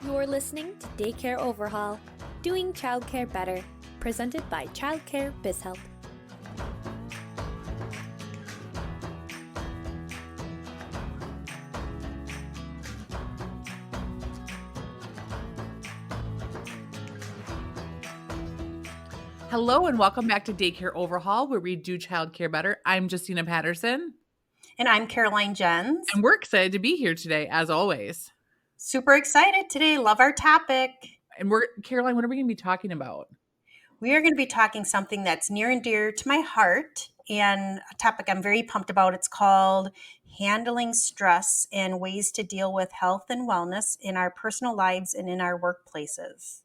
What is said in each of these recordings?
You're listening to Daycare Overhaul, doing childcare better, presented by Childcare BizHelp. Hello and welcome back to Daycare Overhaul, where we do childcare better. I'm Justina Patterson. And I'm Caroline Jens. And we're excited to be here today, as always. Super excited today. Love our topic. And Caroline, what are we going to be talking about? We are going to be talking something that's near and dear to my heart and a topic I'm very pumped about. It's called handling stress and ways to deal with health and wellness in our personal lives and in our workplaces.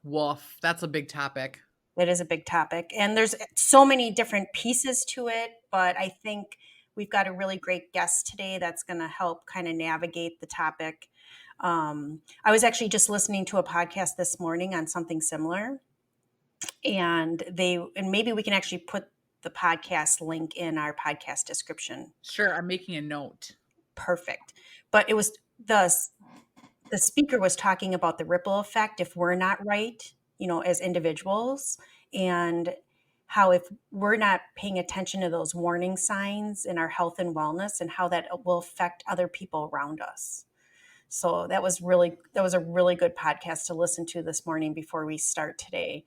Woof, that's a big topic. It is a big topic. And there's so many different pieces to it, but I think we've got a really great guest today that's going to help kind of navigate the topic. I was actually just listening to a podcast this morning on something similar, and maybe we can actually put the podcast link in our podcast description. Sure, I'm making a note. Perfect. But it was the speaker was talking about the ripple effect if we're not right, as individuals, and how if we're not paying attention to those warning signs in our health and wellness and how that will affect other people around us. So that was a really good podcast to listen to this morning before we start today.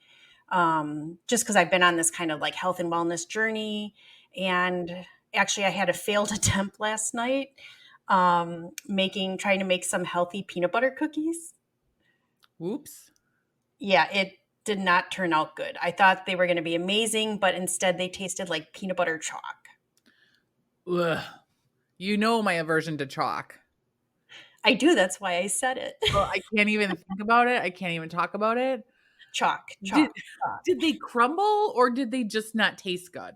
Just because I've been on this kind of like health and wellness journey, and actually I had a failed attempt last night, trying to make some healthy peanut butter cookies. Whoops. Yeah, it did not turn out good. I thought they were going to be amazing, but instead they tasted like peanut butter chalk. Ugh. You know my aversion to chalk. I do. That's why I said it. Well, I can't even think about it. I can't even talk about it. Chalk. Did they crumble or did they just not taste good?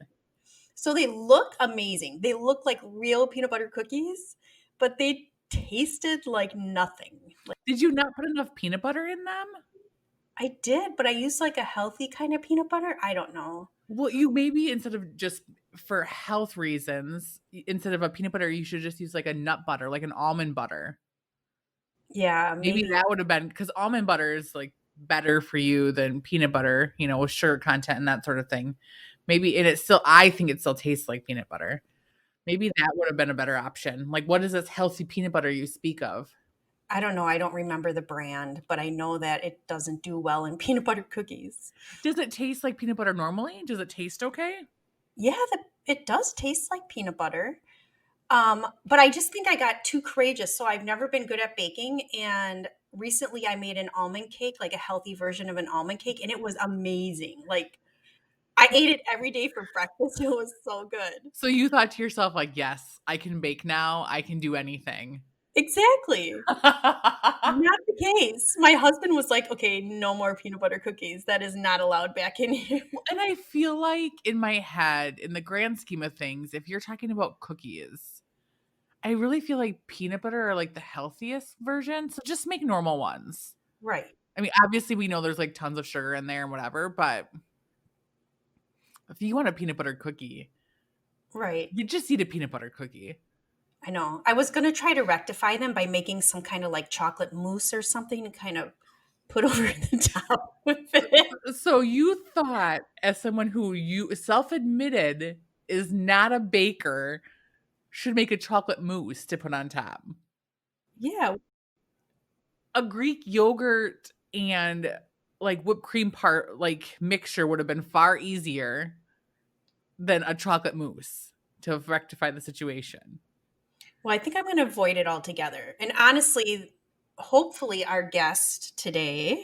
So they look amazing. They look like real peanut butter cookies, but they tasted like nothing. Did you not put enough peanut butter in them? I did, but I used like a healthy kind of peanut butter. I don't know. Well, you maybe instead of just for health reasons, instead of a peanut butter, you should just use like a nut butter, like an almond butter. Yeah, maybe that would have been, because almond butter is like better for you than peanut butter, with sugar content and that sort of thing. Maybe, and I think it still tastes like peanut butter. Maybe that would have been a better option. Like, what is this healthy peanut butter you speak of? I don't know. I don't remember the brand, but I know that it doesn't do well in peanut butter cookies. Does it taste like peanut butter normally? Does it taste okay? Yeah, it does taste like peanut butter. But I just think I got too courageous. So I've never been good at baking. And recently I made an almond cake, like a healthy version of an almond cake. And it was amazing. Like, I ate it every day for breakfast. It was so good. So you thought to yourself, like, yes, I can bake now. I can do anything. Exactly. Not the case. My husband was like, okay, no more peanut butter cookies. That is not allowed back in here. And I feel like in my head, in the grand scheme of things, if you're talking about cookies, I really feel like peanut butter are like the healthiest version. So just make normal ones. Right. I mean, obviously we know there's like tons of sugar in there and whatever, but if you want a peanut butter cookie, right, you just eat a peanut butter cookie. I know. I was going to try to rectify them by making some kind of like chocolate mousse or something to kind of put over the top with it. So you thought, as someone who you self-admitted is not a baker, should make a chocolate mousse to put on top. Yeah. A Greek yogurt and like whipped cream mixture would have been far easier than a chocolate mousse to rectify the situation. Well, I think I'm going to avoid it altogether. And honestly, hopefully our guest today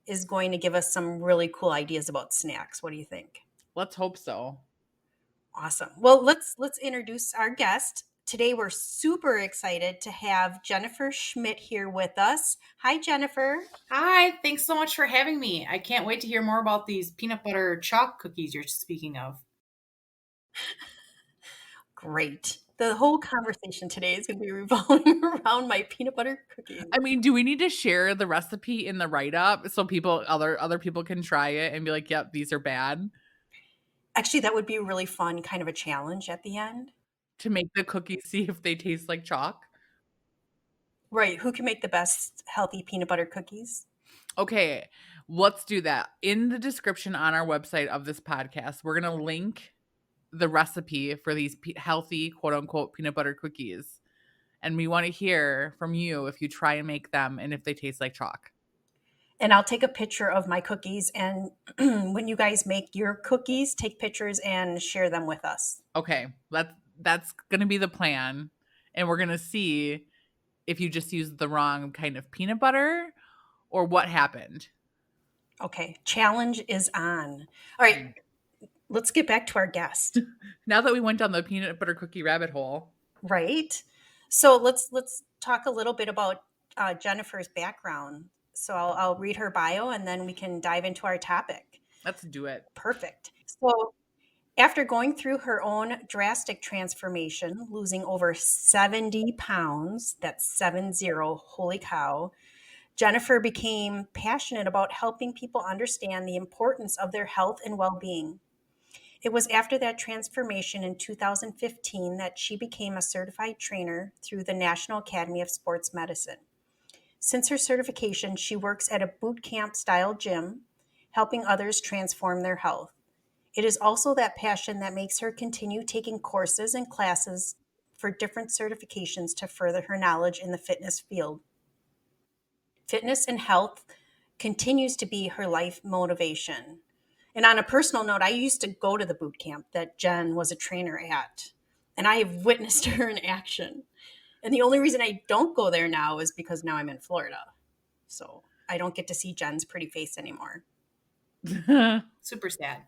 is going to give us some really cool ideas about snacks. What do you think? Let's hope so. Awesome. Well, let's introduce our guest. Today we're super excited to have Jennifer Schmit here with us. Hi, Jennifer. Hi, thanks so much for having me. I can't wait to hear more about these peanut butter chalk cookies you're speaking of. Great. The whole conversation today is going to be revolving around my peanut butter cookies. I mean, do we need to share the recipe in the write-up so other people can try it and be like, yep, these are bad? Actually, that would be really fun, kind of a challenge at the end. To make the cookies see if they taste like chalk? Right. Who can make the best healthy peanut butter cookies? Okay, let's do that. In the description on our website of this podcast, we're going to link the recipe for these healthy, quote unquote, peanut butter cookies. And we want to hear from you if you try and make them and if they taste like chalk. And I'll take a picture of my cookies. And when you guys make your cookies, take pictures and share them with us. Okay, that's going to be the plan. And we're going to see if you just used the wrong kind of peanut butter or what happened. Okay, challenge is on. All right, let's get back to our guest. Now that we went down the peanut butter cookie rabbit hole. Right. So let's talk a little bit about Jennifer's background. So I'll read her bio and then we can dive into our topic. Let's do it. Perfect. So after going through her own drastic transformation, losing over 70 pounds, that's 70, holy cow, Jennifer became passionate about helping people understand the importance of their health and well-being. It was after that transformation in 2015 that she became a certified trainer through the National Academy of Sports Medicine. Since her certification, she works at a boot camp style gym, helping others transform their health. It is also that passion that makes her continue taking courses and classes for different certifications to further her knowledge in the fitness field. Fitness and health continues to be her life motivation. And on a personal note, I used to go to the boot camp that Jen was a trainer at, and I have witnessed her in action. And the only reason I don't go there now is because now I'm in Florida. So I don't get to see Jen's pretty face anymore. Super sad.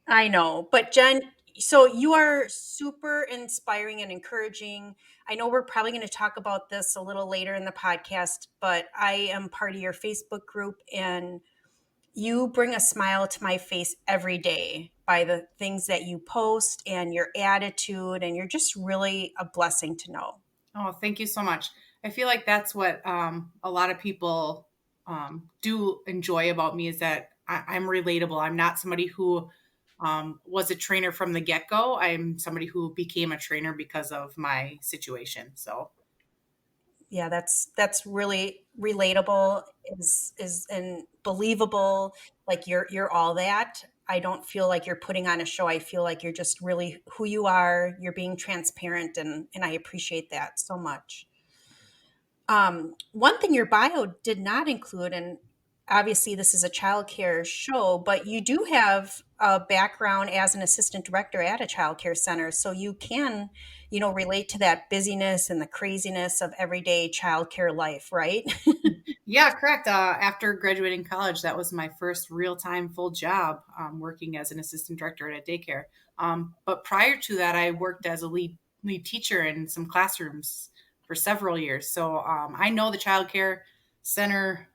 I know. But Jen, so you are super inspiring and encouraging. I know we're probably going to talk about this a little later in the podcast, but I am part of your Facebook group and you bring a smile to my face every day by the things that you post and your attitude, and you're just really a blessing to know. Oh, thank you so much. I feel like that's what a lot of people do enjoy about me is that I'm relatable. I'm not somebody who was a trainer from the get-go. I'm somebody who became a trainer because of my situation. So yeah, that's really relatable is and believable. Like you're all that. I don't feel like you're putting on a show. I feel like you're just really who you are. You're being transparent, and I appreciate that so much. One thing your bio did not include, and obviously this is a childcare show, but you do have a background as an assistant director at a childcare center, so you can, relate to that busyness and the craziness of everyday childcare life, right? yeah, correct. After graduating college, that was my first real-time full job working as an assistant director at a daycare. But prior to that, I worked as a lead teacher in some classrooms for several years. So I know the childcare center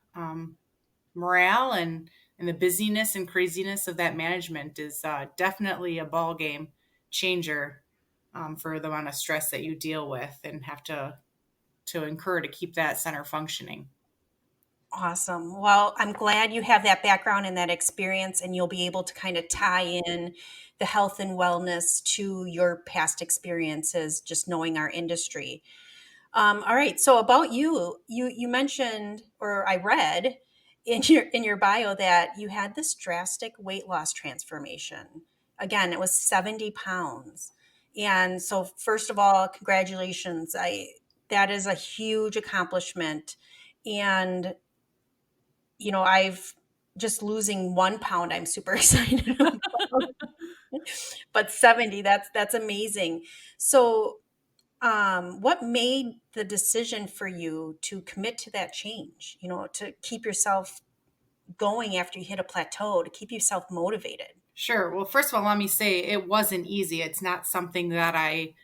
morale and the busyness and craziness of that management is definitely a ball game changer for the amount of stress that you deal with and have to incur to keep that center functioning. Awesome. Well, I'm glad you have that background and that experience, and you'll be able to kind of tie in the health and wellness to your past experiences, just knowing our industry. All right. So about you mentioned, or I read in your bio that you had this drastic weight loss transformation. Again, it was 70 pounds. And so first of all, congratulations. That is a huge accomplishment. And I've just losing 1 pound, I'm super excited about. But 70, that's amazing. So what made the decision for you to commit to that change, to keep yourself going after you hit a plateau, to keep yourself motivated? Sure. Well, first of all, let me say it wasn't easy. It's not something that I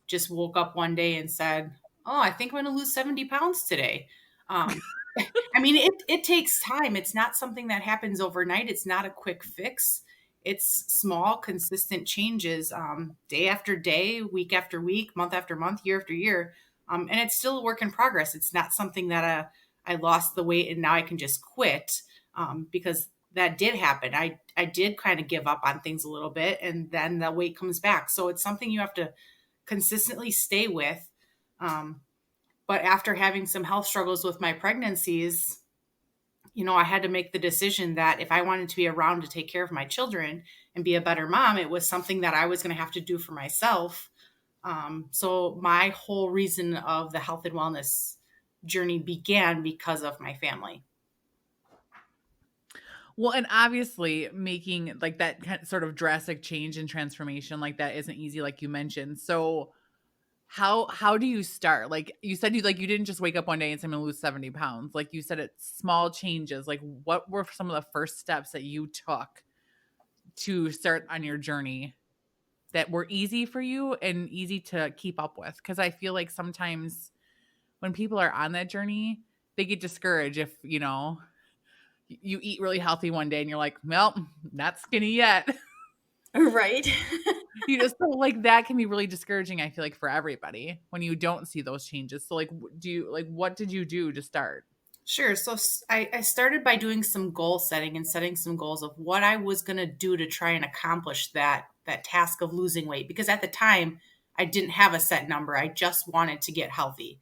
just woke up one day and said, oh, I think I'm going to lose 70 pounds today. I mean, it takes time. It's not something that happens overnight. It's not a quick fix. It's small, consistent changes, day after day, week after week, month after month, year after year. And it's still a work in progress. It's not something that I lost the weight and now I can just quit, because that did happen. I did kind of give up on things a little bit and then the weight comes back. So it's something you have to consistently stay with. But after having some health struggles with my pregnancies, I had to make the decision that if I wanted to be around to take care of my children and be a better mom, it was something that I was going to have to do for myself. So my whole reason of the health and wellness journey began because of my family. Well, and obviously making like that sort of drastic change and transformation like that isn't easy, like you mentioned. So how do you start? Like you said, you didn't just wake up one day and say I'm gonna lose 70 pounds. Like you said, it's small changes. Like what were some of the first steps that you took to start on your journey that were easy for you and easy to keep up with? Because I feel like sometimes when people are on that journey, they get discouraged if you eat really healthy one day and you're like, well, not skinny yet. Right. So like that can be really discouraging, I feel like, for everybody when you don't see those changes. So like, what did you do to start? Sure. So I started by doing some goal setting and setting some goals of what I was going to do to try and accomplish that task of losing weight. Because at the time, I didn't have a set number. I just wanted to get healthy.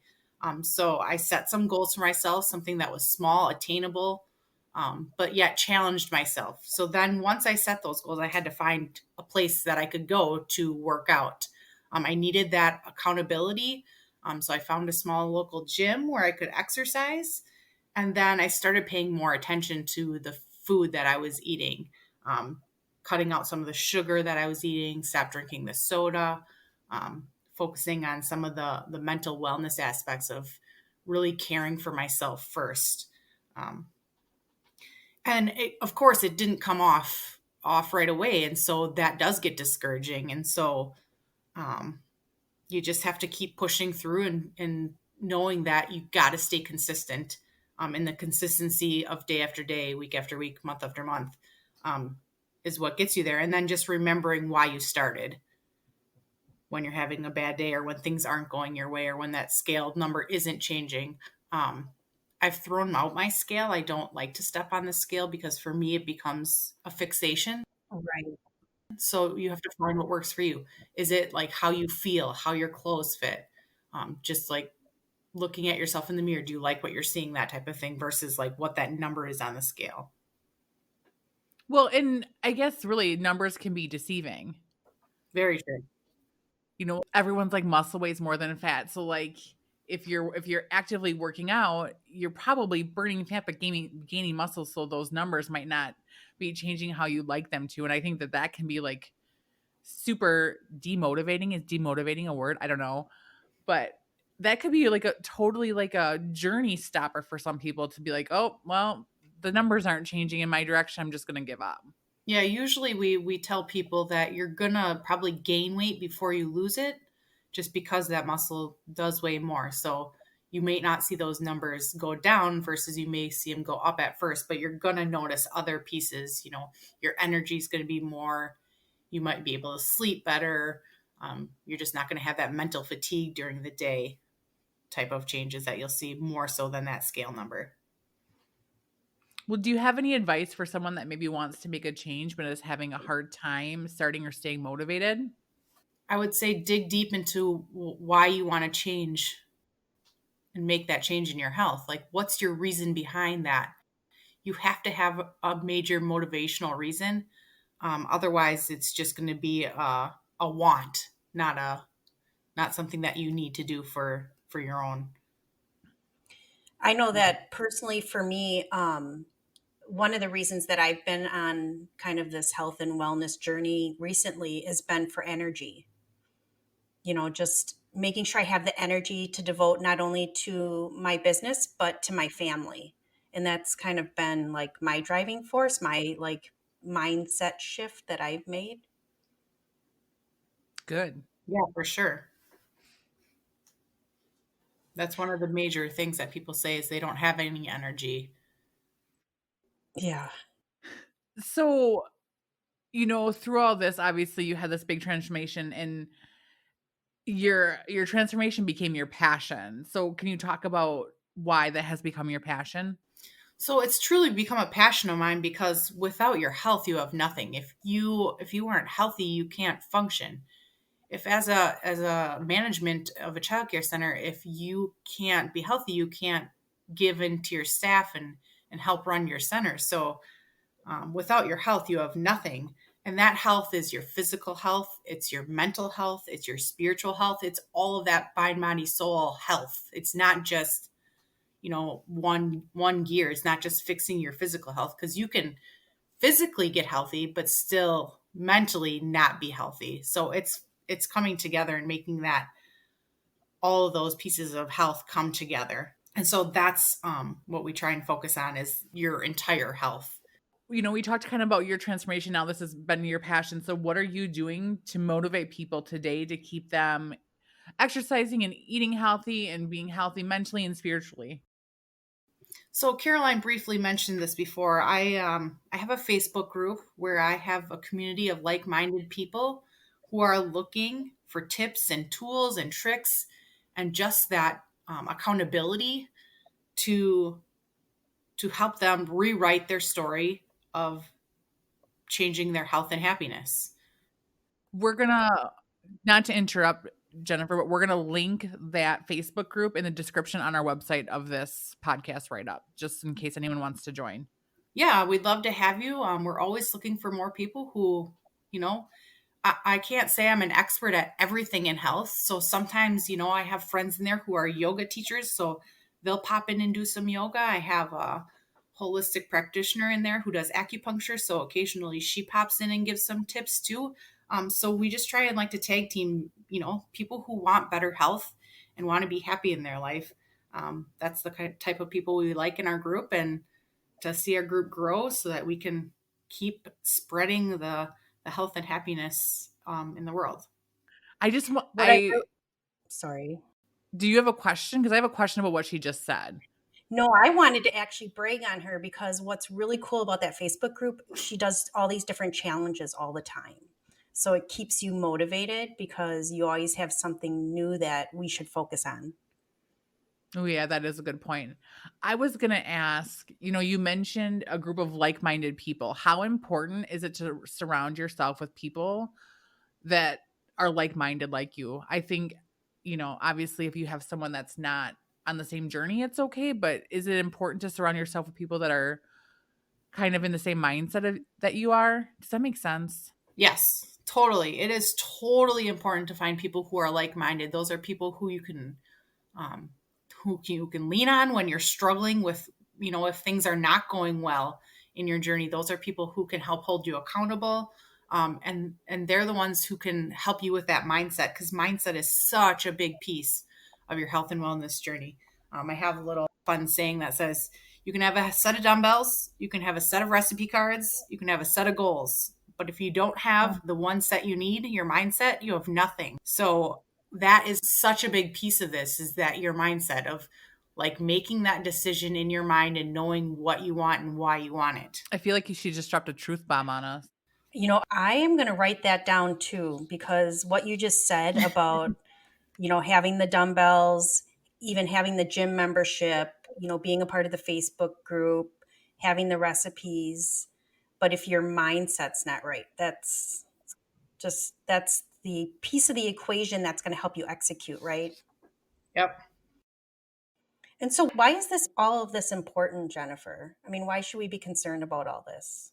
So I set some goals for myself, something that was small, attainable, but yet challenged myself. So then once I set those goals, I had to find a place that I could go to work out. I needed that accountability. So I found a small local gym where I could exercise. And then I started paying more attention to the food that I was eating, cutting out some of the sugar that I was eating, stopped drinking the soda, focusing on some of the mental wellness aspects of really caring for myself first. Of course, it didn't come off right away, and so that does get discouraging. And so um, you just have to keep pushing through and knowing that you got to stay consistent. And the consistency of day after day, week after week, month after month, is what gets you there. And then just remembering why you started when you're having a bad day or when things aren't going your way or when that scale number isn't changing. I've thrown out my scale. I don't like to step on the scale because for me, it becomes a fixation. Right. So you have to find what works for you. Is it like how you feel, how your clothes fit? Just like looking at yourself in the mirror. Do you like what you're seeing? That type of thing versus like what that number is on the scale. Well, and I guess really numbers can be deceiving. Very true. Everyone's like muscle weighs more than fat. So like if you're actively working out, you're probably burning fat but gaining muscle. So those numbers might not be changing how you like them to. And I think that can be like super demotivating. Is demotivating a word? I don't know. But that could be like a totally like a journey stopper for some people to be like, oh, well, the numbers aren't changing in my direction. I'm just going to give up. Yeah, usually we tell people that you're gonna probably gain weight before you lose it, just because that muscle does weigh more. So you may not see those numbers go down versus you may see them go up at first, but you're gonna notice other pieces. Your energy is gonna be more. You might be able to sleep better. You're just not gonna have that mental fatigue during the day type of changes that you'll see more so than that scale number. Well, do you have any advice for someone that maybe wants to make a change but is having a hard time starting or staying motivated? I would say dig deep into why you want to change and make that change in your health. Like, what's your reason behind that? You have to have a major motivational reason. Otherwise, it's just going to be a want, not something that you need to do for your own. I know that personally for me, one of the reasons that I've been on kind of this health and wellness journey recently has been for energy. Just making sure I have the energy to devote not only to my business, but to my family. And that's kind of been like my driving force, my like mindset shift that I've made. Good. Yeah, for sure. That's one of the major things that people say is they don't have any energy. Yeah. So, through all this, obviously you had this big transformation and your transformation became your passion. So, can you talk about why that has become your passion? So it's truly become a passion of mine because without your health, you have nothing. If you aren't healthy, you can't function. if as a management of a childcare center, if you can't be healthy, you can't give into your staff and help run your center. So without your health, you have nothing. And that health is your physical health, it's your mental health, it's your spiritual health, it's all of that mind, body, soul health. It's not just, one gear. It's not just fixing your physical health, because you can physically get healthy, but still mentally not be healthy. So it's coming together and making that all of those pieces of health come together. And so that's what we try and focus on, is your entire health. We talked kind of about your transformation. Now this has been your passion. So what are you doing to motivate people today to keep them exercising and eating healthy and being healthy mentally and spiritually? So Caroline briefly mentioned this before. I have a Facebook group where I have a community of like-minded people who are looking for tips and tools and tricks and just that accountability to help them rewrite their story of changing their health and happiness. We're going to, not to interrupt, Jennifer, but we're going to link that Facebook group in the description on our website of this podcast right up, just in case anyone wants to join. Yeah, we'd love to have you. We're always looking for more people who, I can't say I'm an expert at everything in health. So sometimes, I have friends in there who are yoga teachers, so they'll pop in and do some yoga. I have a holistic practitioner in there who does acupuncture, so occasionally she pops in and gives some tips too. So we just try and like to tag team, people who want better health and want to be happy in their life. That's the type of people we like in our group, and to see our group grow so that we can keep spreading the health and happiness in the world. I just want, Sorry. do you have a question? Because I have a question about what she just said. No, I wanted to actually brag on her, because what's really cool about that Facebook group, she does all these different challenges all the time. So it keeps you motivated, because you always have something new that we should focus on. Oh, yeah, that is a good point. I was going to ask, you mentioned a group of like-minded people. How important is it to surround yourself with people that are like-minded like you? I think, obviously if you have someone that's not on the same journey, it's okay. But is it important to surround yourself with people that are kind of in the same mindset that you are? Does that make sense? Yes, totally. It is totally important to find people who are like-minded. Those are people who you can um, lean on when you're struggling with, if things are not going well in your journey. Those are people who can help hold you accountable. And they're the ones who can help you with that mindset, because mindset is such a big piece of your health and wellness journey. I have a little fun saying that says, you can have a set of dumbbells, you can have a set of recipe cards, you can have a set of goals. But if you don't have the one set you need, your mindset, you have nothing. So that is such a big piece of this, is that your mindset of like making that decision in your mind and knowing what you want and why you want it. I feel like she just dropped a truth bomb on us. I am going to write that down too, because what you just said about, having the dumbbells, even having the gym membership, being a part of the Facebook group, having the recipes. But if your mindset's not right, that's the piece of the equation that's going to help you execute, right? Yep. And so why is all of this important, Jennifer? I mean, why should we be concerned about all this?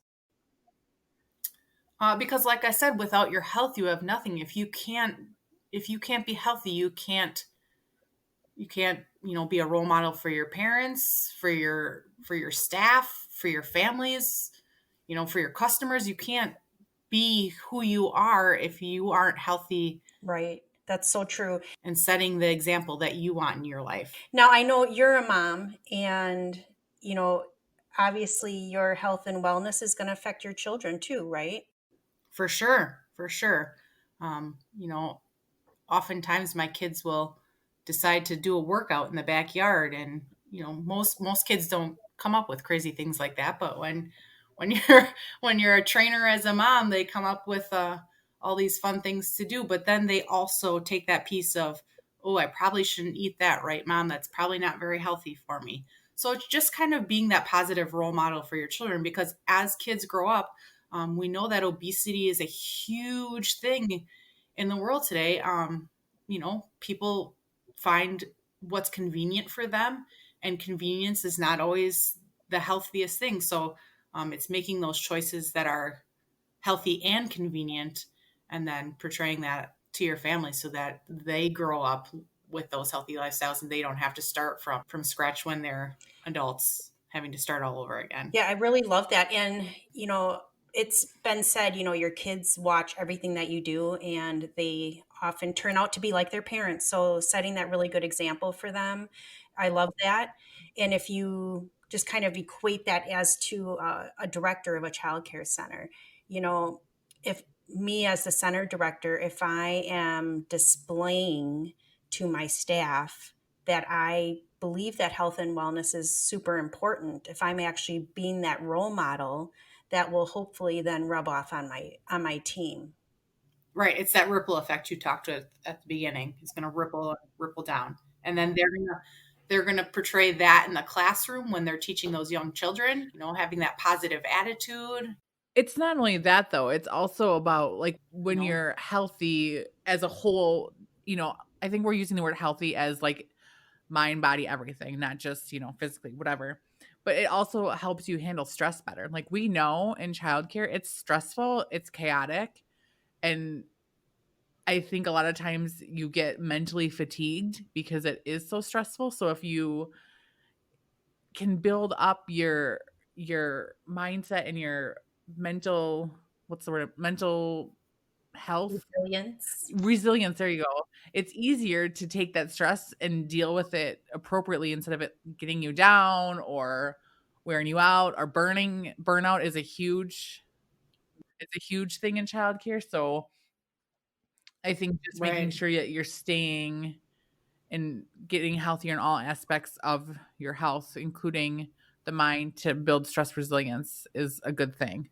Because like I said, without your health, you have nothing. If you can't be healthy, you can't, be a role model for your parents, for your staff, for your families, for your customers. You can't be who you are if you aren't healthy. Right. That's so true. And setting the example that you want in your life. Now, I know you're a mom, and, obviously your health and wellness is going to affect your children too, right? For sure. Oftentimes my kids will decide to do a workout in the backyard, and most kids don't come up with crazy things like that, but when you're a trainer as a mom, they come up with all these fun things to do. But then they also take that piece of, oh, I probably shouldn't eat that, right, Mom? That's probably not very healthy for me. So it's just kind of being that positive role model for your children, because as kids grow up, we know that obesity is a huge thing in the world today, people find what's convenient for them, and convenience is not always the healthiest thing. So it's making those choices that are healthy and convenient, and then portraying that to your family so that they grow up with those healthy lifestyles and they don't have to start from scratch when they're adults, having to start all over again. Yeah, I really love that. And, it's been said, your kids watch everything that you do and they often turn out to be like their parents. So setting that really good example for them, I love that. And if you just kind of equate that as to a director of a childcare center, you know, if me as the center director, if I am displaying to my staff that I believe that health and wellness is super important, if I'm actually being that role model, that will hopefully then rub off on my team. Right. It's that ripple effect you talked to at the beginning. It's going to ripple down. And then they're going to portray that in the classroom when they're teaching those young children, having that positive attitude. It's not only that though, it's also about like when No. you're healthy as a whole, I think we're using the word healthy as like mind, body, everything, not just, physically, whatever. But it also helps you handle stress better. Like we know in childcare, it's stressful, it's chaotic. And I think a lot of times you get mentally fatigued because it is so stressful. So if you can build up your mindset and your mental, what's the word? Mental health, resilience, there you go. It's easier to take that stress and deal with it appropriately instead of it getting you down or wearing you out or burnout is a huge thing in childcare. So I think just making Right. sure that you're staying and getting healthier in all aspects of your health, including the mind, to build stress resilience is a good thing.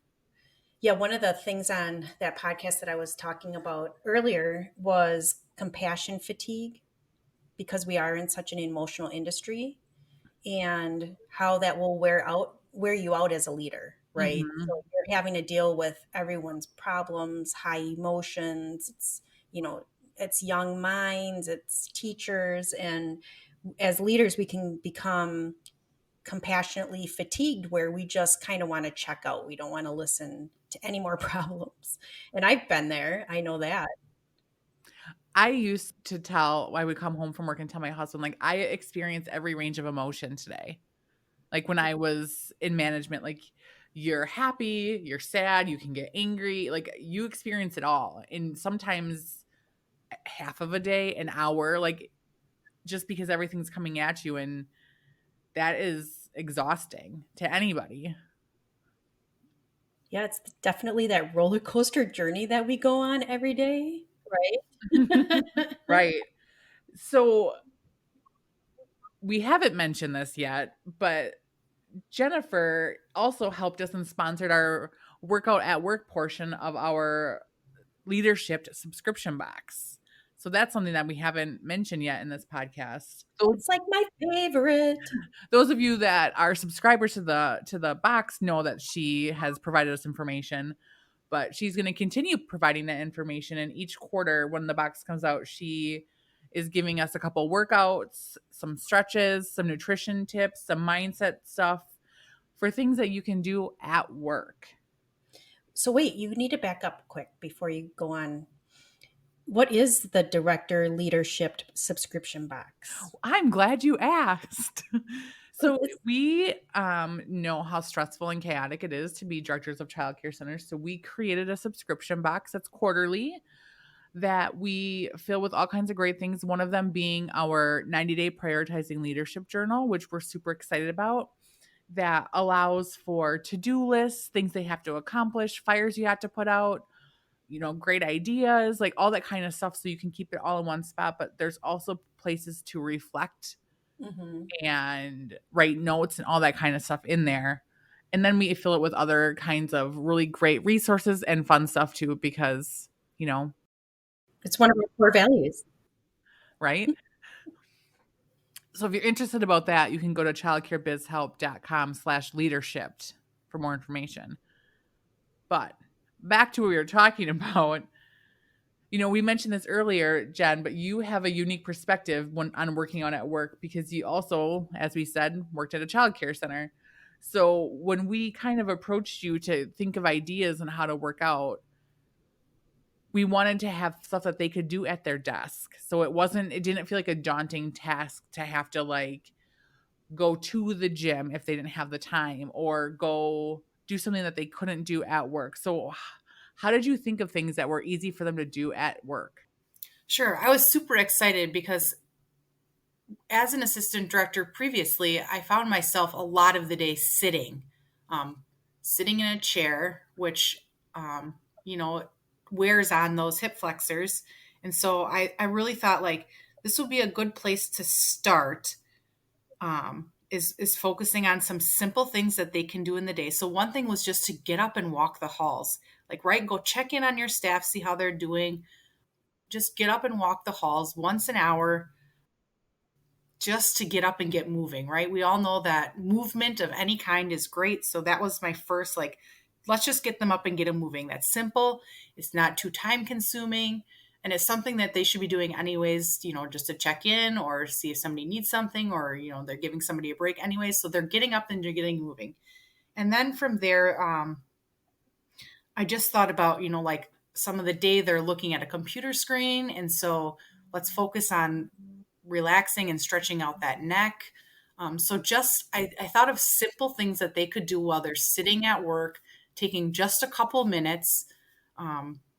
Yeah, one of the things on that podcast that I was talking about earlier was compassion fatigue, because we are in such an emotional industry, and how that will wear you out as a leader, right? Mhm. So you're having to deal with everyone's problems, high emotions. It's young minds, it's teachers, and as leaders we can become compassionately fatigued, where we just kind of want to check out. We don't want to listen to any more problems. And I've been there. I know that. I used to I would come home from work and tell my husband, like, I experienced every range of emotion today. Like when I was in management, like you're happy, you're sad, you can get angry, like you experience it all. And sometimes half of a day, an hour, like just because everything's coming at you. And that is exhausting to anybody. Yeah, it's definitely that roller coaster journey that we go on every day, right? Right. So we haven't mentioned this yet, but Jennifer also helped us and sponsored our workout at work portion of our leadership subscription box. So that's something that we haven't mentioned yet in this podcast. So It's like my favorite. those of you that are subscribers to the box know that she has provided us information, but she's going to continue providing that information. And each quarter when the box comes out, she is giving us a couple workouts, some stretches, some nutrition tips, some mindset stuff for things that you can do at work. So wait, you need to back up quick before you go on. What is the director leadership subscription box? I'm glad you asked. So It's- we know how stressful and chaotic it is to be directors of childcare centers. So we created a subscription box that's quarterly that we fill with all kinds of great things. One of them being our 90-day prioritizing leadership journal, which we're super excited about. That allows for to-do lists, things they have to accomplish, fires you have to put out, great ideas, like all that kind of stuff. So you can keep it all in one spot, but there's also places to reflect Mhm. and write notes and all that kind of stuff in there. And then we fill it with other kinds of really great resources and fun stuff too, because, It's one of our core values. right? So if you're interested about that, you can go to childcarebizhelp.com/leadership for more information. But back to what we were talking about. We mentioned this earlier, Jen, but you have a unique perspective on working out at work because you also, as we said, worked at a childcare center. So when we kind of approached you to think of ideas on how to work out, we wanted to have stuff that they could do at their desk. So it didn't feel like a daunting task to have to like go to the gym if they didn't have the time or go do something that they couldn't do at work. So how did you think of things that were easy for them to do at work? Sure. I was super excited because as an assistant director previously, I found myself a lot of the day um, sitting in a chair, which, um, you know, wears on those hip flexors. And so I really thought like this would be a good place to start, is focusing on some simple things that they can do in the day. So one thing was just to get up and walk the halls, like, right, go check in on your staff, see how they're doing. Just get up and walk the halls once an hour just to get up and get moving, right? We all know that movement of any kind is great. So that was my first, like, let's just get them up and get them moving. That's simple. It's not too time consuming. And it's something that they should be doing anyways, just to check in or see if somebody needs something or, they're giving somebody a break anyways. So they're getting up and they're getting moving. And then from there, I just thought about, like some of the day they're looking at a computer screen. And so let's focus on relaxing and stretching out that neck. So I thought of simple things that they could do while they're sitting at work, taking just a couple minutes,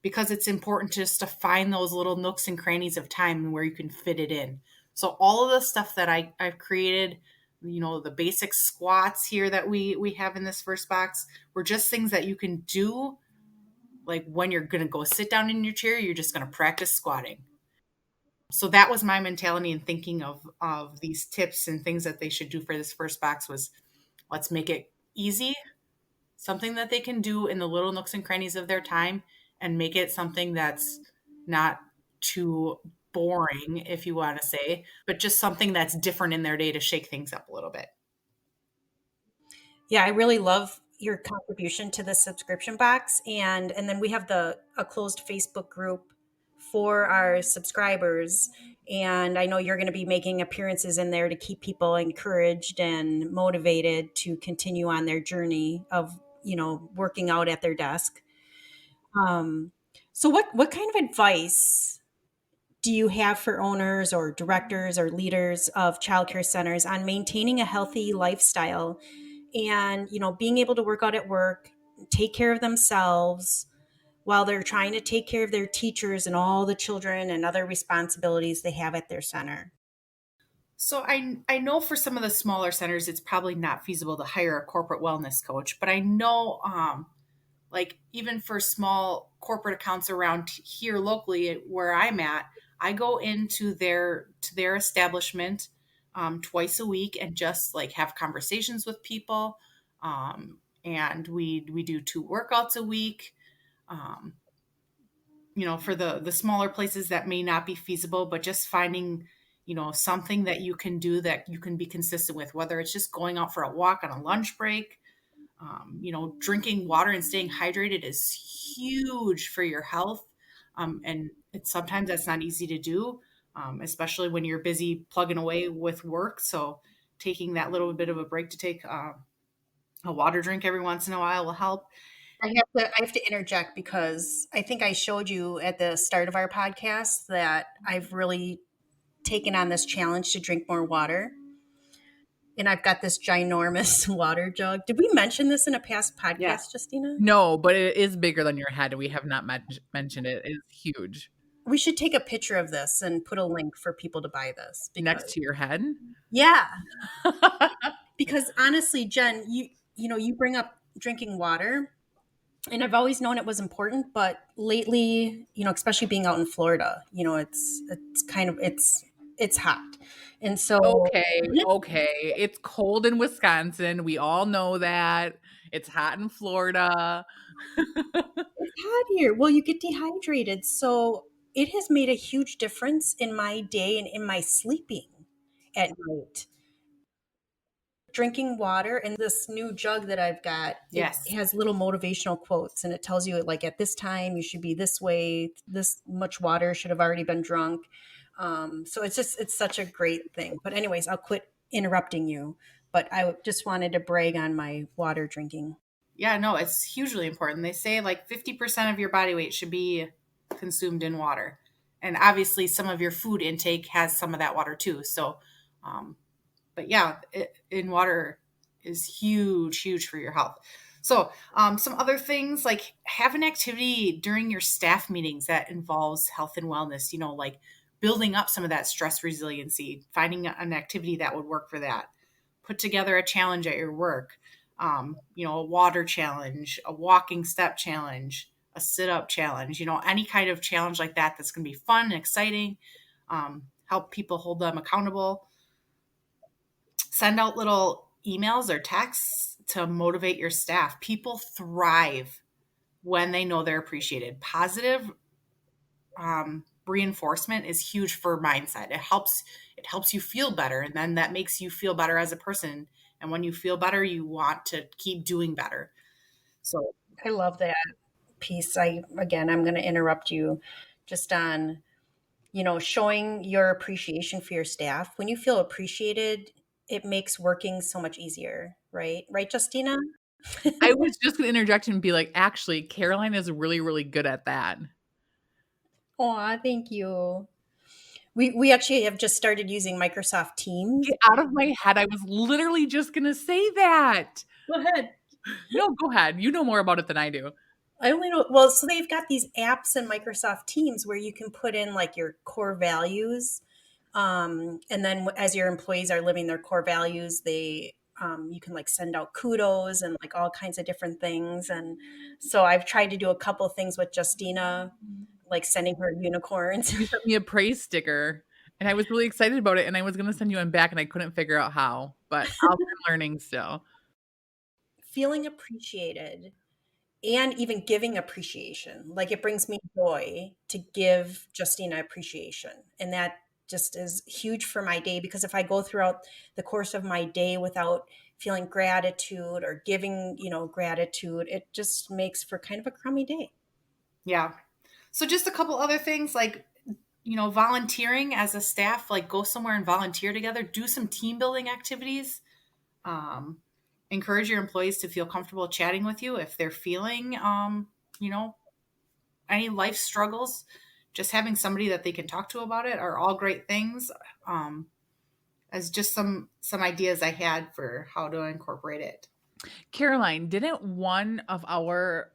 because it's important just to find those little nooks and crannies of time where you can fit it in. So all of the stuff that I've created, the basic squats here that we have in this first box were just things that you can do. Like when you're going to go sit down in your chair, you're just going to practice squatting. So that was my mentality in thinking of these tips and things that they should do for this first box was let's make it easy, something that they can do in the little nooks and crannies of their time, and make it something that's not too boring, if you want to say, but just something that's different in their day to shake things up a little bit. Yeah, I really love your contribution to the subscription box, and then we have a closed Facebook group for our subscribers, and I know you're going to be making appearances in there to keep people encouraged and motivated to continue on their journey of working out at their desk. So what kind of advice do you have for owners or directors or leaders of childcare centers on maintaining a healthy lifestyle and being able to work out at work, take care of themselves while they're trying to take care of their teachers and all the children and other responsibilities they have at their center? So I know for some of the smaller centers, it's probably not feasible to hire a corporate wellness coach, but I know, like even for small corporate accounts around here locally where I'm at, I go into their establishment twice a week and just like have conversations with people. And we do 2 workouts a week. Um, for the smaller places that may not be feasible, but just finding, something that you can do that you can be consistent with, whether it's just going out for a walk on a lunch break. Drinking water and staying hydrated is huge for your health. And sometimes that's not easy to do, especially when you're busy plugging away with work. So taking that little bit of a break to take a water drink every once in a while will help. I have to interject because I think I showed you at the start of our podcast that I've really taken on this challenge to drink more water. And I've got this ginormous water jug. Did we mention this in a past podcast, Yeah. Justina? No, but it is bigger than your head. We have not mentioned it. It is huge. We should take a picture of this and put a link for people to buy this. Next to your head? Yeah. Because honestly, Jen, you bring up drinking water, and I've always known it was important, but lately, especially being out in Florida, it's kind of it's hot. And so Okay. It's cold in Wisconsin. We all know that. It's hot in Florida. it's hot here. Well, you get dehydrated. So it has made a huge difference in my day and in my sleeping at night. drinking water, and this new jug that I've got, it Yes. has little motivational quotes, and it tells you like at this time you should be this way, this much water should have already been drunk. So it's such a great thing. But anyways, I'll quit interrupting you. But I just wanted to brag on my water drinking. Yeah, no, it's hugely important. They say like 50% of your body weight should be consumed in water. And obviously, some of your food intake has some of that water too. So, um, but yeah, in water is huge, huge for your health. So, some other things like have an activity during your staff meetings that involves health and wellness, like building up some of that stress resiliency, finding an activity that would work for that. Put together a challenge at your work, a water challenge, a walking step challenge, a sit up challenge, any kind of challenge like that that's going to be fun and exciting, help people hold them accountable. Send out little emails or texts to motivate your staff. People thrive when they know they're appreciated. Positive reinforcement is huge for mindset. It helps you feel better, and then that makes you feel better as a person. And when you feel better, you want to keep doing better. So I love that piece. I'm going to interrupt you just on, showing your appreciation for your staff. When you feel appreciated, it makes working so much easier, right? Right, Justina? I was just going to interject and be like, actually, Caroline is really, really good at that. Aw, thank you. We actually have just started using Microsoft Teams. Get out of my head. I was literally just going to say that. Go ahead. No, go ahead. You know more about it than I do. I only know, well, so they've got these apps in Microsoft Teams where you can put in like your core values. And then as your employees are living their core values, you can like send out kudos and like all kinds of different things. And so I've tried to do a couple of things with Justina, like sending her unicorns. You sent me a praise sticker, and I was really excited about it, and I was going to send you one back, and I couldn't figure out how, but I'm learning still. Feeling appreciated and even giving appreciation. Like it brings me joy to give Justina appreciation. And that just is huge for my day, because if I go throughout the course of my day without feeling gratitude or giving, gratitude, it just makes for kind of a crummy day. yeah. So just a couple other things like, volunteering as a staff, like go somewhere and volunteer together, do some team building activities. Um, Encourage your employees to feel comfortable chatting with you if they're feeling, any life struggles. Just having somebody that they can talk to about it are all great things. As just some ideas I had for how to incorporate it. Caroline, didn't one of our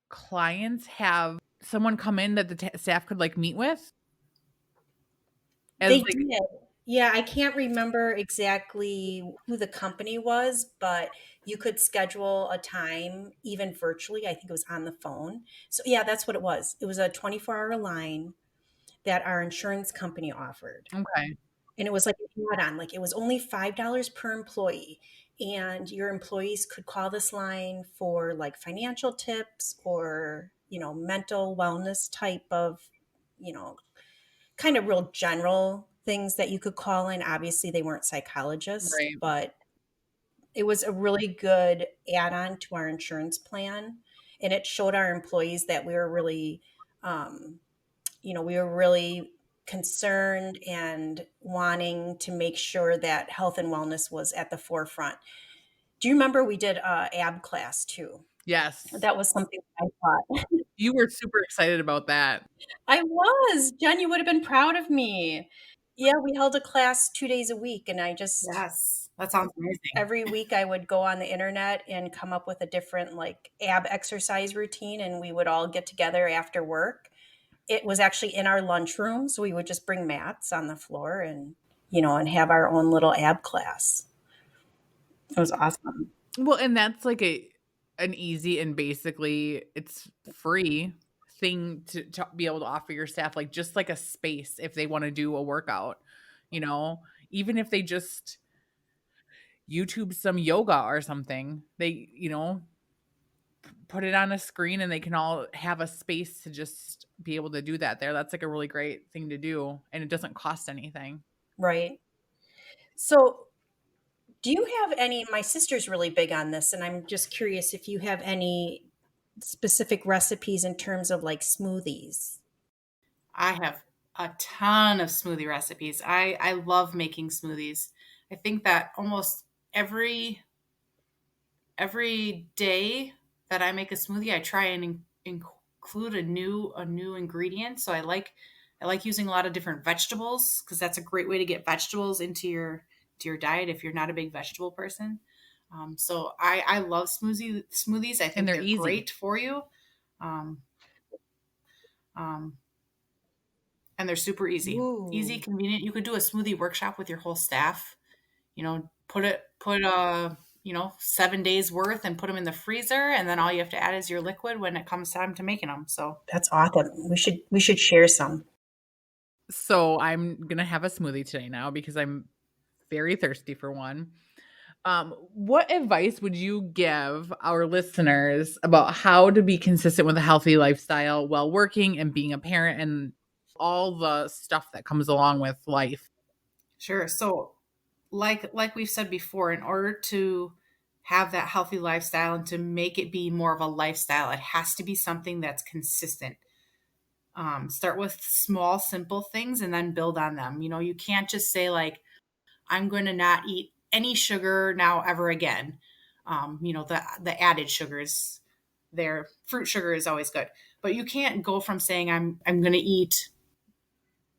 clients have someone come in that the staff could like meet with? They did. Yeah, I can't remember exactly who the company was, but you could schedule a time even virtually. I think it was on the phone. So yeah, that's what it was. It was a 24-hour line that our insurance company offered. Okay. And it was like an add-on, like it was only $5 per employee. And your employees could call this line for like financial tips or, mental wellness type of, you know, kind of real general things that you could call in. Obviously, they weren't psychologists, Right. but it was a really good add-on to our insurance plan. And it showed our employees that we were really, we were really concerned and wanting to make sure that health and wellness was at the forefront. Do you remember we did a ab class too? Yes. That was something I thought. You were super excited about that. I was. Jen, you would have been proud of me. Yeah, we held a class 2 days a week, and Yes, that sounds amazing. every week I would go on the internet and come up with a different like ab exercise routine, and we would all get together after work. It was actually in our lunchroom, so we would just bring mats on the floor and, and have our own little ab class. It was awesome. Well, and that's like an easy and basically it's free thing to be able to offer your staff, like just like a space if they want to do a workout, even if they just YouTube some yoga or something, they, put it on a screen and they can all have a space to just be able to do that there. That's like a really great thing to do. And it doesn't cost anything. Right. So Do you have any? My sister's really big on this, and I'm just curious if you have any specific recipes in terms of like smoothies. I have a ton of smoothie recipes. I love making smoothies. I think that almost every every day that I make a smoothie, I try and include a new ingredient. So I like using a lot of different vegetables because that's a great way to get vegetables into your diet if you're not a big vegetable person. So I love smoothies. I And think they're they're easy. great for you. Um, um, and they're super easy. Easy, Ooh, convenient. You could do a smoothie workshop with your whole staff. Put 7 days worth and put them in the freezer, and then all you have to add is your liquid when it comes time to making them. So that's awesome. We should share some. So I'm gonna have a smoothie today now because I'm very thirsty for one. What advice would you give our listeners about how to be consistent with a healthy lifestyle while working and being a parent and all the stuff that comes along with life? sure. So like we've said before, in order to have that healthy lifestyle and to make it be more of a lifestyle, it has to be something that's consistent. Start with small, simple things and then build on them. You can't just say like, I'm going to not eat any sugar now ever again. The added sugars there. Fruit sugar is always good, but you can't go from saying I'm going to eat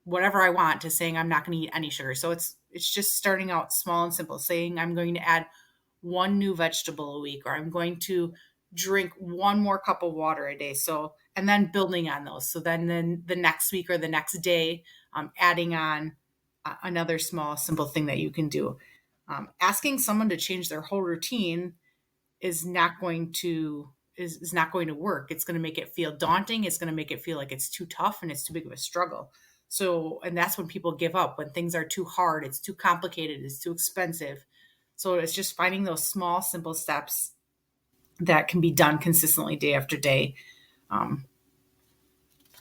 whatever I want to saying I'm not going to eat any sugar. So it's just starting out small and simple, saying I'm going to add one new vegetable a week, or I'm going to drink one more cup of water a day. So, and then building on those. So then the next week or the next day, adding on another small, simple thing that you can do. Asking someone to change their whole routine is not going to is not going to work. It's going to make it feel daunting. It's going to make it feel like it's too tough and it's too big of a struggle. So, and that's when people give up, when things are too hard, it's too complicated, it's too expensive. So it's just finding those small, simple steps that can be done consistently day after day, um,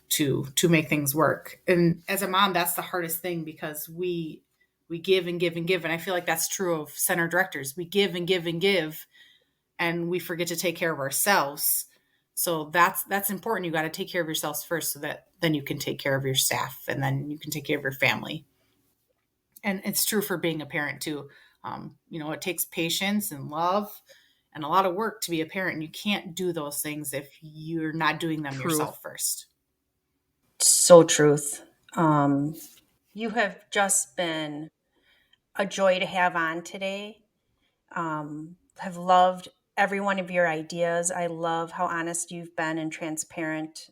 to make things work. And as a mom, that's the hardest thing because we give and give and give, and I feel like that's true of center directors. We give and give and give, and we forget to take care of ourselves. So that's important. You got to take care of yourselves first, so that then you can take care of your staff, and then you can take care of your family. And it's true for being a parent too. It takes patience and love and a lot of work to be a parent. And you can't do those things if you're not doing them Truth. yourself first. So truth. Um, you have just been a joy to have on today. Have loved every one of your ideas. I love how honest you've been and transparent.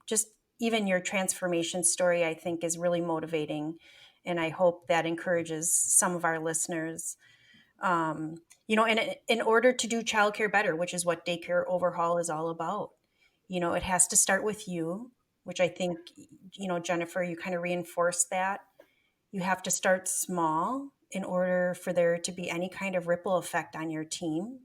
Just even your transformation story, I think, is really motivating. And I hope that encourages some of our listeners. In order to do childcare better, which is what Daycare Overhaul is all about, it has to start with you, which I think, Jennifer, you kind of reinforced that. You have to start small in order for there to be any kind of ripple effect on your team.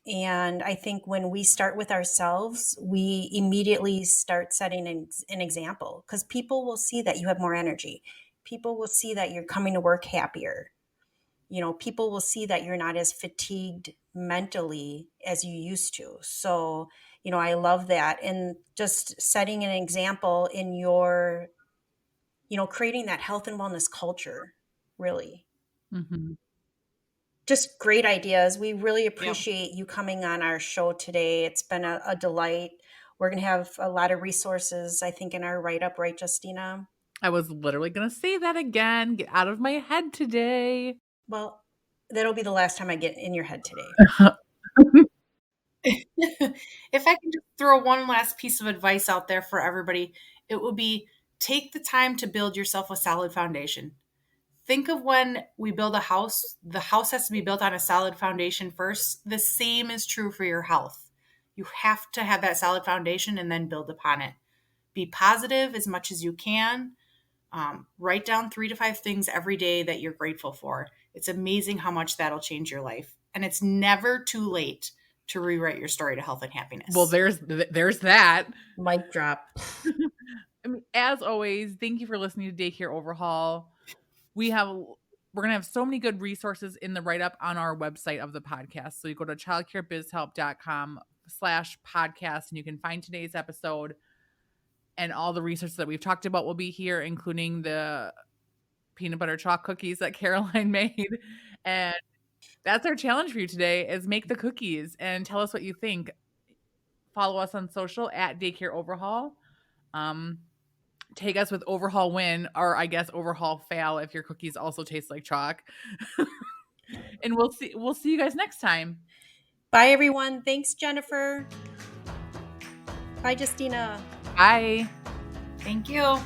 And I think when we start with ourselves, we immediately start setting an example, because people will see that you have more energy. People will see that you're coming to work happier. People will see that you're not as fatigued mentally as you used to. So, I love that. And just setting an example in your, creating that health and wellness culture, really. Mm-hmm. Just great ideas. We really Yep. appreciate you coming on our show today. It's been a delight. We're going to have a lot of resources, I think, in our write up, right, Justina? I was literally going to say that again. Get out of my head today. Well, that'll be the last time I get in your head today. If I can just throw one last piece of advice out there for everybody, it would be, take the time to build yourself a solid foundation. Think of when we build a house, the house has to be built on a solid foundation first. The same is true for your health. You have to have that solid foundation and then build upon it. Be positive as much as you can. Write down 3 to 5 things every day that you're grateful for. It's amazing how much that'll change your life. And it's never too late to rewrite your story to health and happiness. Well, there's that. Mic drop. I mean, as always, thank you for listening to Daycare Overhaul. We're we're going to have so many good resources in the write-up on our website of the podcast. So you go to childcarebizhelp.com/podcast and you can find today's episode, and all the resources that we've talked about will be here, including the peanut butter chalk cookies that Caroline made. And that's our challenge for you today, is make the cookies and tell us what you think. Follow us on social at Daycare Overhaul. Take us with Overhaul win, or I guess Overhaul fail if your cookies also taste like chalk. And we'll see you guys next time. Bye, everyone. Thanks, Jennifer. Bye, Justina. Bye. Thank you.